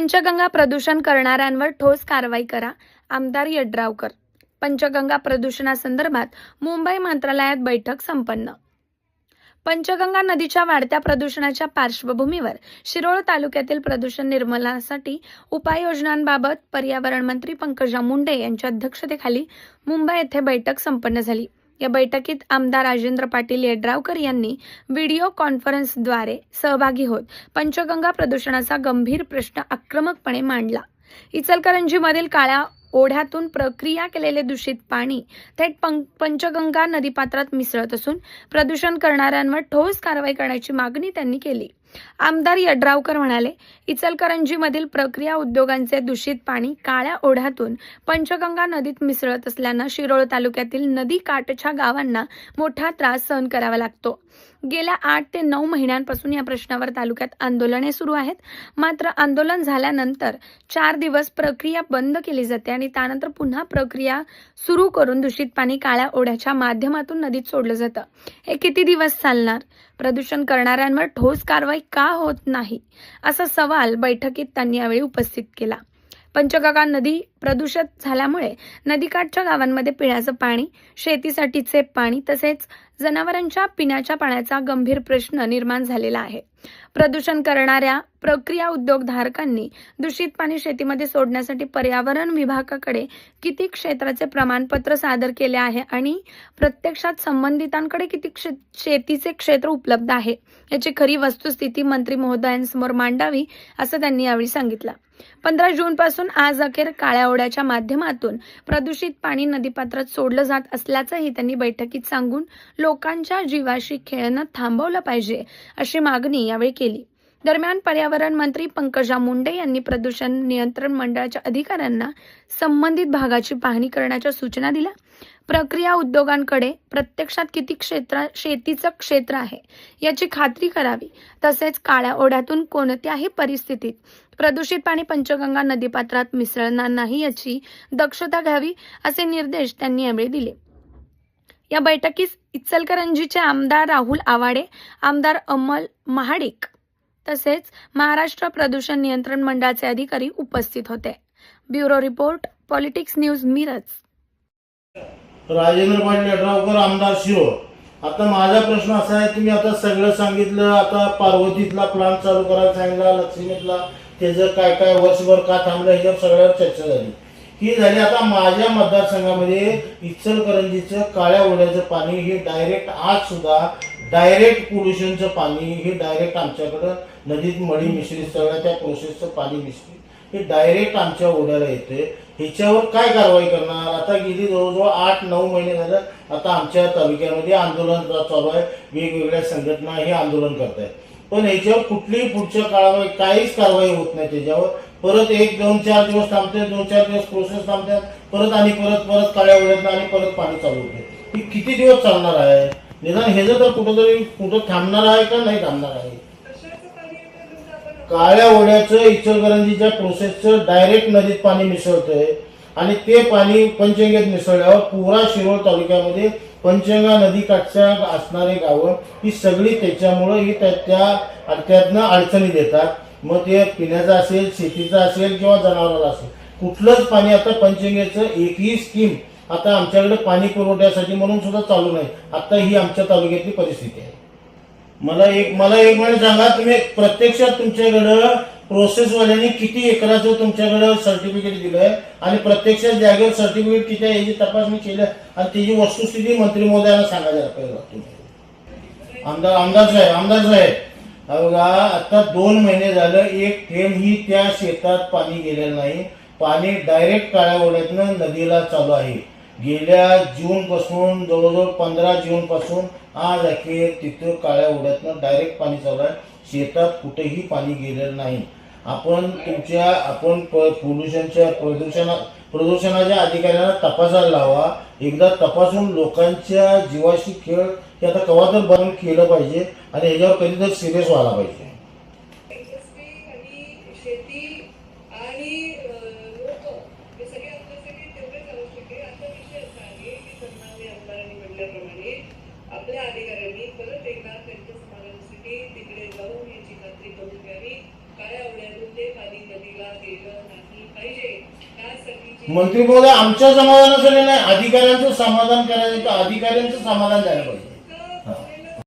पंचगंगा प्रदूषण करणाऱ्यांवर ठोस कारवाई करा, आमदार यड्रावकर. पंचगंगा प्रदूषणासंदर्भात मुंबई मंत्रालयात बैठक संपन्न. पंचगंगा नदीच्या वाढत्या प्रदूषणाच्या पार्श्वभूमीवर शिरोळ तालुक्यातील प्रदूषण निर्मूलनासाठी उपाययोजनांबाबत पर्यावरण मंत्री पंकजा मुंडे यांच्या अध्यक्षतेखाली मुंबई येथे बैठक संपन्न झाली. या बैठकीत आमदार राजेंद्र पाटील यड्रावकर यांनी व्हिडिओ कॉन्फरन्सद्वारे सहभागी होत पंचगंगा प्रदूषणाचा गंभीर प्रश्न आक्रमकपणे मांडला. इचलकरंजीमधील काळ्या ओढ्यातून प्रक्रिया केलेले दूषित पाणी थेट पंचगंगा नदीपात्रात मिसळत असून प्रदूषण करणाऱ्यांवर ठोस कारवाई करण्याची मागणी त्यांनी केली. आमदार यड्रावकर म्हणाले, इचलकरंजीमधील प्रक्रिया उद्योगांचे दूषित पाणी काळ्या ओढ्यातून पंचगंगा नदीत मिसळत असल्यानं शिरोळ तालुक्यातील नदी काठच्या गावांना मोठा त्रास सहन करावा लागतो. गेल्या 8 ते 9 महिन्यांपासून या प्रश्नावर तालुक्यात आंदोलने सुरू आहेत. मात्र आंदोलन झाल्यानंतर 4 दिवस प्रक्रिया बंद केली जाते आणि त्यानंतर पुन्हा प्रक्रिया सुरू करून दूषित पाणी काळ्या ओढ्याच्या माध्यमातून नदीत सोडलं जातं. हे किती दिवस चालणार? प्रदूषण करणाऱ्यांवर ठोस कारवाई का होत नाही, असा सवाल बैठकीत त्यांनी यावेळी उपस्थित केला. पंचगंगा नदी प्रदूषित झाल्यामुळे नदीकाठच्या गावांमध्ये पिण्याचं पाणी, शेतीसाठीचे पाणी तसेच जनावरांच्या पिण्याच्या पाण्याचा गंभीर प्रश्न निर्माण झालेला आहे. प्रदूषण करणाऱ्या प्रक्रिया उद्योगधारकांनी दूषित पाणी शेतीमध्ये सोडण्यासाठी पर्यावरण विभागाकडे किती क्षेत्राचे प्रमाणपत्र सादर केले आहे आणि प्रत्यक्षात संबंधितांकडे किती शेतीचे क्षेत्र उपलब्ध आहे याची खरी वस्तुस्थिती मंत्री महोदयांसमोर मांडावी, असं त्यांनी यावेळी सांगितलं. 15 जूनपासून आज अखेर काळ्या ओढ्याच्या माध्यमातून प्रदूषित पाणी नदीपात्रात सोडलं जात असल्याचंही त्यांनी बैठकीत सांगून लोकांच्या जीवाशी खेळणं थांबवलं पाहिजे, अशी मागणी यावेळी केली. दरम्यान पर्यावरण मंत्री पंकजा मुंडे यांनी प्रदूषण नियंत्रण मंडळाच्या अधिकाऱ्यांना संबंधित भागाची पाहणी करण्याच्या सूचना दिल्या. प्रक्रिया उद्योगांकडे प्रत्यक्षात किती शेतीचं क्षेत्र आहे याची खात्री करावी, तसेच काळ्या ओढ्यातून कोणत्याही परिस्थितीत प्रदूषित पाणी पंचगंगा नदीपात्रात मिसळणार नाही याची दक्षता घ्यावी, असे निर्देश त्यांनी यावेळी दिले. या बैठकीस इचलकरंजीचे आमदार राहुल आवाडे, आमदार अमल महाडिक तसेच महाराष्ट्र प्रदूषण नियंत्रण मंडळाचे अधिकारी उपस्थित होते. Bureau report, politics news, Miraj. Rajendra Patil Yadravkar, आमदार शिरोळ. आता माझा प्रश्न असा आहे, तुम्ही आता सगळं सांगितलं, आता पार्वतीतला प्लांट चालू करायला सांगितला, लक्ष्मीतला त्याचं काय काय वर्षभर का थांबलं ह्याच्यावर सगळ्यावर चर्चा झाली. ही झाली. आता माझ्या मतदारसंघामध्ये इचलकरंजीचं काळ्या ओढ्याचं पाणी हे डायरेक्ट, आज सुद्धा डायरेक्ट पोल्युशनचं पाणी हे डायरेक्ट आमच्याकडं नदीत मळी मिश्रित सगळ्या त्या प्रोसेसचं पाणी मिश्रित हे डायरेक्ट आमच्या ओढ्याला येते. ह्याच्यावर काय कारवाई करणार? आता गेली जवळजवळ 8-9 महिने झालं आता आमच्या तालुक्यामध्ये आंदोलन चालू आहे. वेगवेगळ्या संघटना हे आंदोलन करत आहेत, पण ह्याच्यावर कुठलीही पुढच्या काळामध्ये काहीच कारवाई होत नाही. त्याच्यावर परत 1-2-4 दिवस थांबते, 2-4 दिवस प्रोसेस थांबतात, परत आणि परत काळ्या ओढ्यात आणि परत पाणी चालू होते. ही किती दिवस चालणार आहे? निदान हे जर कुठं थांबणार आहे का नाही थांबणार आहे? काळ्या ओढ्याचं इचलकरंजीच्या प्रोसेसचं डायरेक्ट नदीत पाणी मिसळतंय आणि ते पाणी पंचगंगेत मिसळल्यावर पुरा शिरोळ तालुक्यामध्ये पंचगंगा नदी काठच्या असणारे गावं ही सगळी त्याच्यामुळं ही त्यातनं अडचणी देतात. मग ते पिण्याचं असेल, शेतीचं असेल किंवा जनावराला असेल, कुठलंच पाणी आता पंचगंगेचं एकही स्कीम आता आमच्याकडे पाणी पुरवठ्यासाठी म्हणून सुद्धा चालू नाही. आता ही आमच्या तालुक्यातली परिस्थिती आहे. मला एक महिने सांगा, तुम्ही प्रत्यक्षात तुमच्याकडं प्रोसेसवाल्यांनी किती एकराचं तुमच्याकडं सर्टिफिकेट दिलंय आणि प्रत्यक्षात जागेवर सर्टिफिकेट किती आहे याची तपासणी केली आणि त्याची वस्तुस्थिती मंत्री महोदयांना सांगायला पाहिजे. आमदार साहेब बघा, आता 2 महिने झालं एक थेंब ही त्या शेतात पाणी गेलेलं नाही. पाणी डायरेक्ट काळ्या ओढ्यातनं नदीला चालू आहे. गेल्या जूनपासून, जवळजवळ 15 जूनपासून आज अखेर तिथं काळ्या ओढ्यातनं डायरेक्ट पाणी चालू आहे. शेतात कुठेही पाणी गेलेलं नाही. आपण प्रदूषणाच्या अधिकाऱ्यांना तपासायला लावा. एकदा तपासून लोकांच्या जीवाशी खेळ हे आता कवा तर बंद केलं पाहिजे आणि ह्याच्यावर कधीतरी सिरियस व्हायला पाहिजे. आपल्या अधिकाऱ्यांनी परत एकदा त्यांच्या समाजासाठी तिकडे जाऊन याची खात्री करून घ्यावी काय आवडून ते पाणी नदीला गेलं नाही पाहिजे त्यासाठी मंत्री महोदय, आमच्या समाधानासाठी नाही, अधिकाऱ्यांचं समाधान करायचं तर अधिकाऱ्यांचं समाधान झालं पाहिजे.